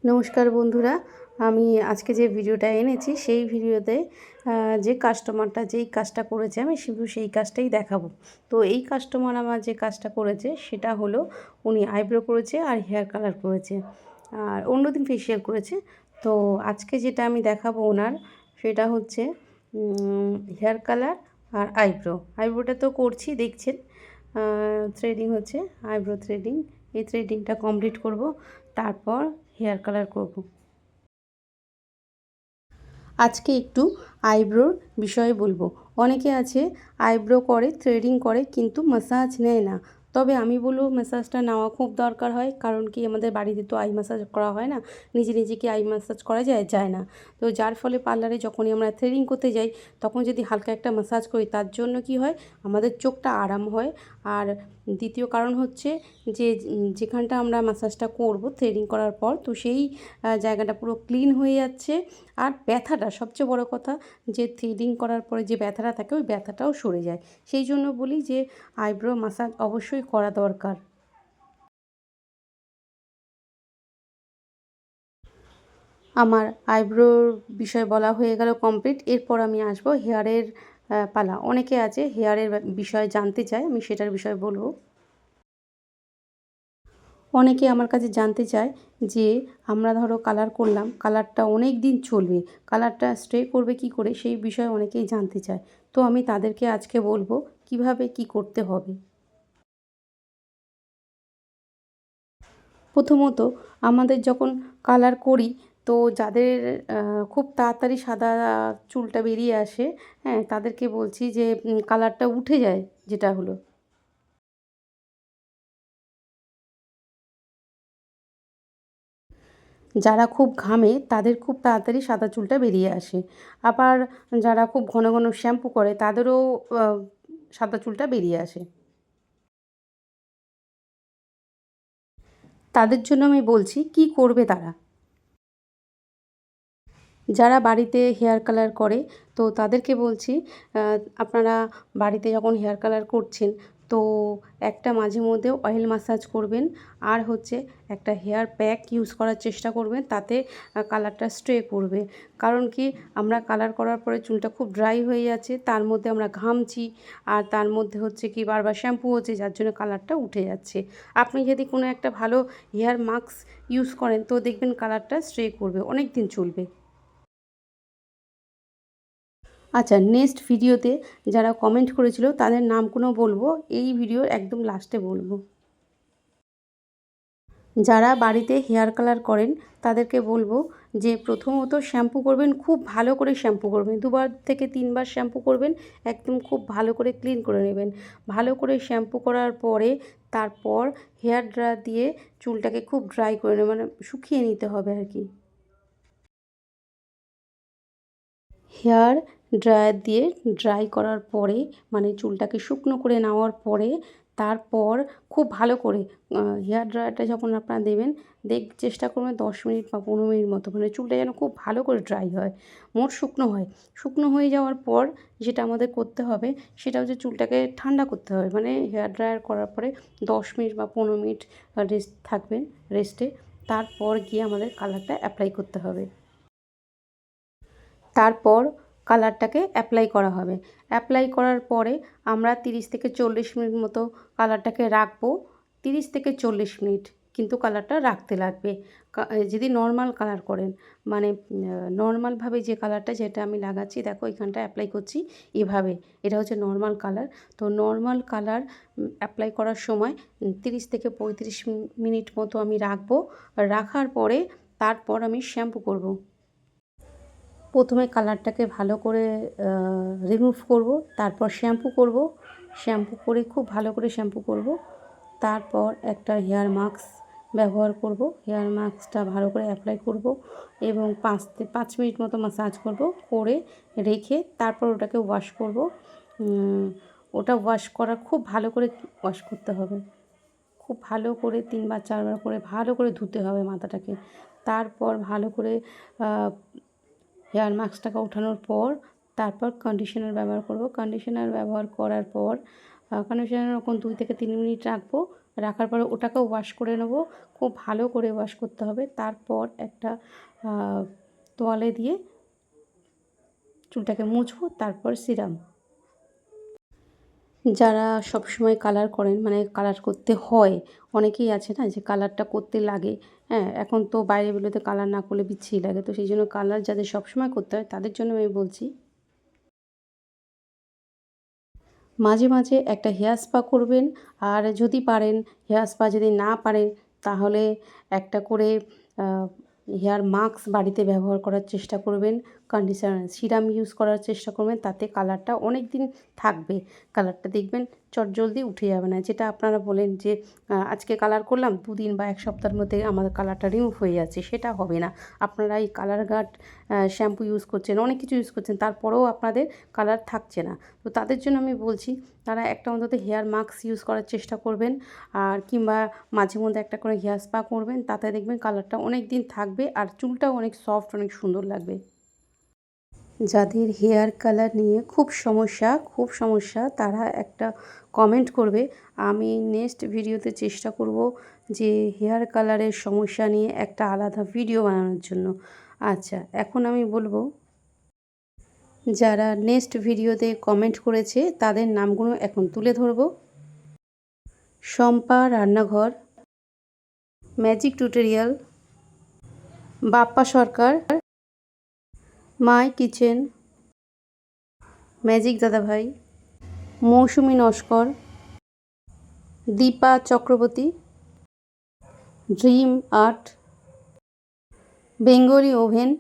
নমস্কার বন্ধুরা, আমি আজকে যে ভিডিওটা এনেছি সেই ভিডিওতে যে কাস্টমারটা যেই কাজটা করেছে আমি শুধু সেই কাজটাই দেখাবো। তো এই কাস্টমার আমার যে কাজটা করেছে সেটা হলো উনি আইব্রো করেছে আর হেয়ার কালার করেছে, আর অন্যদিন ফেসিয়াল করেছে। তো আজকে যেটা আমি দেখাবো ওনার সেটা হচ্ছে হেয়ার কালার আর আইব্রোটা তো করছি দেখছেন। থ্রেডিং হচ্ছে, আইব্রো থ্রেডিং। এই থ্রেডিংটা কমপ্লিট করব, তারপর হেয়ার কালার করব। আজকে একটু আইব্রোর বিষয়ে বলবো। অনেকে আছে আইব্রো করে, থ্রেডিং করে, কিন্তু ম্যাসাজ নেয় না। তবে আমি বলবো ম্যাসাজটা নেওয়া খুব দরকার হয়। কারণ কি, আমাদের বাড়িতে তো আই ম্যাসাজ করা হয় না। নিজে নিজে কি আই ম্যাসাজ করা যায়? যায় না। তো যার ফলে পার্লারে যখনই আমরা থ্রেডিং করতে যাই তখন যদি হালকা একটা ম্যাসাজ করি, তার জন্য কি হয়, আমাদের চোখটা আরাম হয়। আর দ্বিতীয় কারণ হচ্ছে যে যেখানটা আমরা ম্যাসাজটা করব থ্রেডিং করার পর, তো সেই জায়গাটা পুরো ক্লিন হয়ে যাচ্ছে। আর ব্যথাটা সবচেয়ে বড় কথা, যে থ্রেডিং করার পরে যে ব্যথাটা থাকে ওই ব্যথাটাও সরে যায়। সেই জন্য বলি যে আইব্রো ম্যাসাজ অবশ্যই করা দরকার। আমার আইব্রোর বিষয় বলা হয়ে গেল কমপ্লিট। এরপর আমি আসবো হেয়ারের পালা। অনেকে আছে হেয়ারের বিষয়ে জানতে চায়, আমি সেটার বিষয়ে বলবো। অনেকে আমার কাছে জানতে চায় যে আমরা ধরো কালার করলাম, কালারটা অনেক দিন চলবে, কালারটা স্টে করবে কি করে, সেই বিষয়ে অনেকেই জানতে চায়। তো আমি তাদেরকে আজকে বলবো কিভাবে কি করতে হবে। প্রথমত, আমাদের যখন কালার করি, তো যাদের খুব তাড়াতাড়ি সাদা চুলটা বেরিয়ে আসে, হ্যাঁ, তাদেরকে বলছি যে কালারটা উঠে যায়, যেটা হলো যারা খুব ঘামে তাদের খুব তাড়াতাড়ি সাদা চুলটা বেরিয়ে আসে। আবার যারা খুব ঘন ঘন শ্যাম্পু করে তাদেরও সাদা চুলটা বেরিয়ে আসে। তাদের জন্য আমি বলছি কি করবে তারা। যারা বাড়িতে হেয়ার কালার করে, তো তাদেরকে বলছি আপনারা বাড়িতে যখন হেয়ার কালার করছেন, তো একটা মাঝে মধ্যে অয়েল ম্যাসাজ করবেন। আর হচ্ছে একটা হেয়ার প্যাক ইউজ করার চেষ্টা করবেন, তাতে কালারটা স্ট্রে করবে। কারণ কি, আমরা কালার করার পরে চুলটা খুব ড্রাই হয়ে যাচ্ছে, তার মধ্যে আমরা ঘামছি, আর তার মধ্যে হচ্ছে কি বারবার শ্যাম্পু হচ্ছে, যার জন্য কালারটা উঠে যাচ্ছে। আপনি যদি কোনো একটা ভালো হেয়ার মাস্ক ইউজ করেন, তো দেখবেন কালারটা স্ট্রে করবে, অনেক দিন চলবে। আচ্ছা, নেক্সট ভিডিওতে যারা কমেন্ট করেছিল তাদের নামগুলো বলবো, এই ভিডিওর একদম লাস্টে বলবো। যারা বাড়িতে হেয়ার কালার করেন তাদেরকে বলবো যে প্রথমত শ্যাম্পু করবেন, খুব ভালো করে শ্যাম্পু করবেন, 2বার থেকে 3বার শ্যাম্পু করবেন, একদম খুব ভালো করে ক্লিন করে নেবেন। ভালো করে শ্যাম্পু করার পরে তারপর হেয়ার ড্রায়ার দিয়ে চুলটাকে খুব ড্রাই করে নেবেন, মানে শুকিয়ে নিতে হবে আর কি। হেয়ার ড্রায়ার দিয়ে ড্রাই করার পরে, মানে চুলটাকে শুকনো করে নেওয়ার পরে, তারপর খুব ভালো করে হেয়ার ড্রায়ারটা যখন আপনারা দেবেন, চেষ্টা করবেন 10 মিনিট বা 15 মিনিট মতো, মানে চুলটা যেন খুব ভালো করে ড্রাই হয়, মোট শুকনো হয়। শুকনো হয়ে যাওয়ার পর যেটা আমাদের করতে হবে সেটা হচ্ছে চুলটাকে ঠান্ডা করতে হবে। মানে হেয়ার ড্রায়ার করার পরে 10 মিনিট বা 15 মিনিট রেস্ট থাকবেন, রেস্টে। তারপর গিয়ে আমাদের কালারটা অ্যাপ্লাই করতে হবে। তারপর কালারটাকে অ্যাপ্লাই করা হবে। অ্যাপ্লাই করার পরে আমরা 30 থেকে 40 মিনিট মতো কালারটাকে রাখবো। 30 থেকে 40 মিনিট কিন্তু কালারটা রাখতে লাগবে। যদি নর্মাল কালার করেন, মানে নর্মালভাবে যে কালারটা, যেটা আমি লাগাচ্ছি দেখো এখানটায় অ্যাপ্লাই করছি এভাবে, এটা হচ্ছে নর্মাল কালার। তো নর্মাল কালার অ্যাপ্লাই করার সময় 30 থেকে 35 মিনিট মতো আমি রাখবো। রাখার পরে তারপর আমি শ্যাম্পু করব। প্রথমে কালারটাকে ভালো করে রিমুভ করব, তারপর শ্যাম্পু করব। শ্যাম্পু করে খুব ভালো করে শ্যাম্পু করব। তারপর একটা হেয়ার মাস্ক ব্যবহার করব। হেয়ার মাস্কটা ভালো করে অ্যাপ্লাই করব এবং 5 মিনিট মতো ম্যাসাজ করব, করে রেখে তারপর ওটাকে ওয়াশ করব। ওটা ওয়াশ করা খুব ভালো করে ওয়াশ করতে হবে। খুব ভালো করে 3বার 4বার করে ভালো করে ধুতে হবে মাথাটাকে। তারপর ভালো করে হেয়ার মাস্কটাকে ওঠানোর পর তারপর কন্ডিশনার ব্যবহার করব। কন্ডিশনার ব্যবহার করার পর কন্ডিশনার ওরকম 2 থেকে 3 মিনিট রাখবো। রাখার পরে ওটাকেও ওয়াশ করে নেব, খুব ভালো করে ওয়াশ করতে হবে। তারপর একটা তোয়ালে দিয়ে চুলটাকে মুছবো, তারপর সিরাম। যারা সবসময় কালার করেন, মানে কালার করতে হয়, অনেকেই আছে না যে কালারটা করতে লাগে, হ্যাঁ, এখন তো বাইরে বেরোতে কালার না করলে বিচ্ছিরি লাগে, তো সেই জন্য কালার যাদের সবসময় করতে হয় তাদের জন্য আমি বলছি মাঝে মাঝে একটা হেয়ার স্পা করবেন। আর যদি পারেন, হেয়ার স্পা যদি না পারেন তাহলে একটা করে হেয়ার মাস্ক বাড়িতে ব্যবহার করার চেষ্টা করবেন, কন্ডিশনার সিরাম ইউজ করার চেষ্টা করবেন, তাতে কালারটা অনেক দিন থাকবে। কালারটা দেখবেন চটজলদি উঠে যাবে না। যেটা আপনারা বলেন যে আজকে কালার করলাম 2 দিন বা 1 সপ্তাহের মধ্যে আমাদের কালারটা রিমুভ হয়ে যাচ্ছে, সেটা হবে না। আপনারা এই কালার গার্ড শ্যাম্পু ইউজ করছেন, অনেক কিছু ইউজ করছেন, তারপরেও আপনাদের কালার থাকছে না। তো তাদের জন্য আমি বলছি তারা একটা অন্তত হেয়ার মাস্ক ইউজ করার চেষ্টা করবেন, আর কিংবা মাঝে মধ্যে একটা করে হেয়ার স্পা করবেন, তাতে দেখবেন কালারটা অনেক দিন থাকবে আর চুলটাও অনেক সফট, অনেক সুন্দর লাগবে। যাদের হেয়ার কালার নিয়ে খুব সমস্যা তারা একটা কমেন্ট করবে। আমি নেক্সট ভিডিওতে চেষ্টা করব যে হেয়ার কালারের সমস্যা নিয়ে একটা আলাদা ভিডিও বানানোর জন্য। আচ্ছা, এখন আমি বলবো যারা নেক্সট ভিডিওতে কমেন্ট করেছে তাদের নামগুলো এখন তুলে ধরব। শম্পা রান্নাঘর, Magic Tutorial, Bappa Sarkar, My Kitchen, Magic Dadabhai, Mousumi Naskar, Dipa Chakraborty, Dream Art, Bengali Oven,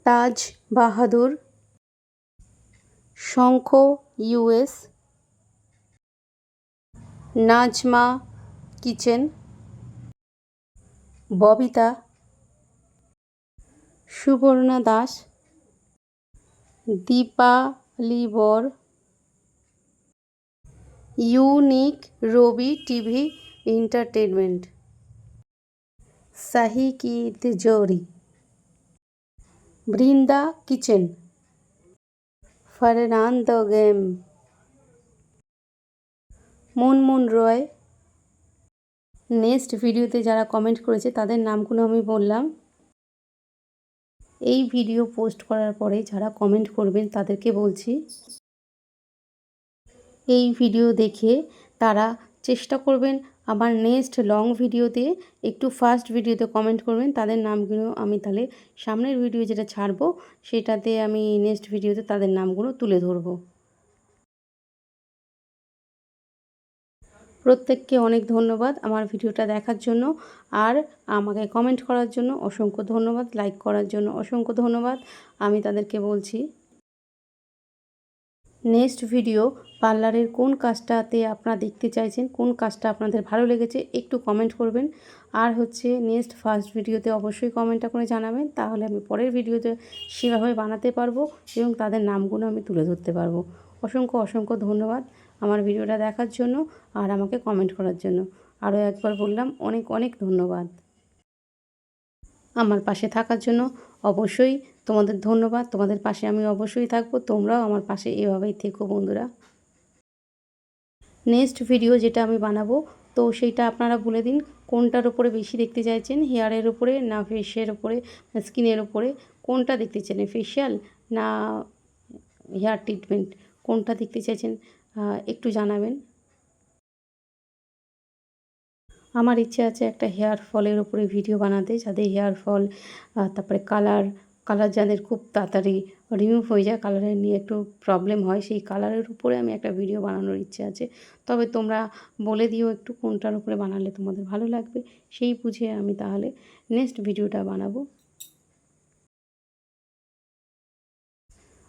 Taj Bahadur, Shankha US, Najma Kitchen, Babita, Subarna Das, Dipali Bar, Unique Rabi TV Entertainment, Sahi ki Tijori, Brinda Kitchen, Fernando Game, Munmun Roy. Next ভিডিওতে যারা কমেন্ট করেছে তাদের নামগুলো আমি বললাম। এই ভিডিও পোস্ট করার পরে যারা কমেন্ট করবেন তাদেরকে বলছি এই ভিডিও দেখে তারা চেষ্টা করবেন আমার নেক্সট লং ভিডিওতে একটু ফার্স্ট ভিডিওতে কমেন্ট করবেন, তাদের নামগুলো আমি তাহলে সামনের ভিডিও যেটা ছাড়বো সেটাতে আমি নেক্সট ভিডিওতে তাদের নামগুলো তুলে ধরবো। প্রত্যেককে অনেক ধন্যবাদ আমার ভিডিওটা দেখার জন্য, আর আমাকে কমেন্ট করার জন্য অসংখ্য ধন্যবাদ, লাইক করার জন্য অসংখ্য ধন্যবাদ। আমি তাদেরকে বলছি নেক্সট ভিডিও পার্লারের কোন কাজটাতে আপনারা দেখতে চাইছেন, কোন কাজটা আপনাদের ভালো লেগেছে একটু কমেন্ট করবেন। আর হচ্ছে নেক্সট ফার্স্ট ভিডিওতে অবশ্যই কমেন্টটা করে জানাবেন, তাহলে আমি পরের ভিডিওতে সেভাবে বানাতে পারবো এবং তাদের নামগুলো আমি তুলে ধরতে পারবো। অসংখ্য ধন্যবাদ আমার ভিডিওটা দেখার জন্য আর আমাকে কমেন্ট করার জন্য। আরও একবার বললাম অনেক ধন্যবাদ। আমার পাশে থাকার জন্য অবশ্যই তোমাদের ধন্যবাদ। তোমাদের পাশে আমি অবশ্যই থাকবো, তোমরাও আমার পাশে এভাবেই থেকো বন্ধুরা। নেক্সট ভিডিও যেটা আমি বানাবো তো সেইটা আপনারা বলে দিন কোনটার উপরে বেশি দেখতে চাইছেন, হেয়ারের উপরে না ফেসের উপরে, স্কিনের উপরে, কোনটা দেখতে চান, ফেশিয়াল না হেয়ার ট্রিটমেন্ট, কোনটা দেখতে চাইছেন একটু জানাবেন। আমার ইচ্ছে আছে একটা হেয়ার ফলের উপরে ভিডিও বানাতে, যাদের হেয়ার ফল তারপরে কালার যাদের খুব তাড়াতাড়ি রিমুভ হয়ে যায়, কালারের নিয়ে একটু প্রবলেম হয়, সেই কালারের উপরে আমি একটা ভিডিও বানানোর ইচ্ছে আছে। তবে তোমরা বলে দিও একটু কোনটার উপরে বানালে তোমাদের ভালো লাগবে, সেই বুঝে আমি তাহলে নেক্সট ভিডিওটা বানাবো।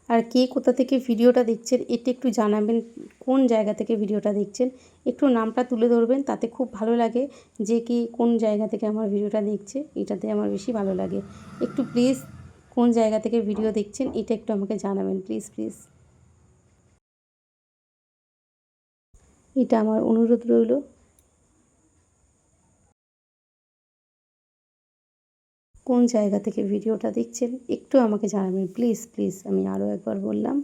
আর কে কোথা থেকে ভিডিওটা দেখছেন এটা একটু জানাবেন, কোন জায়গা থেকে ভিডিওটা দেখছেন একটু নামটা তুলে ধরবেন, তাতে খুব ভালো লাগে যে কি কোন জায়গা থেকে আমার ভিডিওটা দেখছে, এটাতে আমার বেশি ভালো লাগে। একটু প্লিজ কোন জায়গা থেকে ভিডিও দেখছেন এটা একটু আমাকে জানাবেন প্লিজ। এটা আমার অনুরোধ রইল। কোন জায়গা থেকে ভিডিওটা দেখছেন একটু আমাকে জানাবেন প্লিজ। আমি আরও একবার বললাম।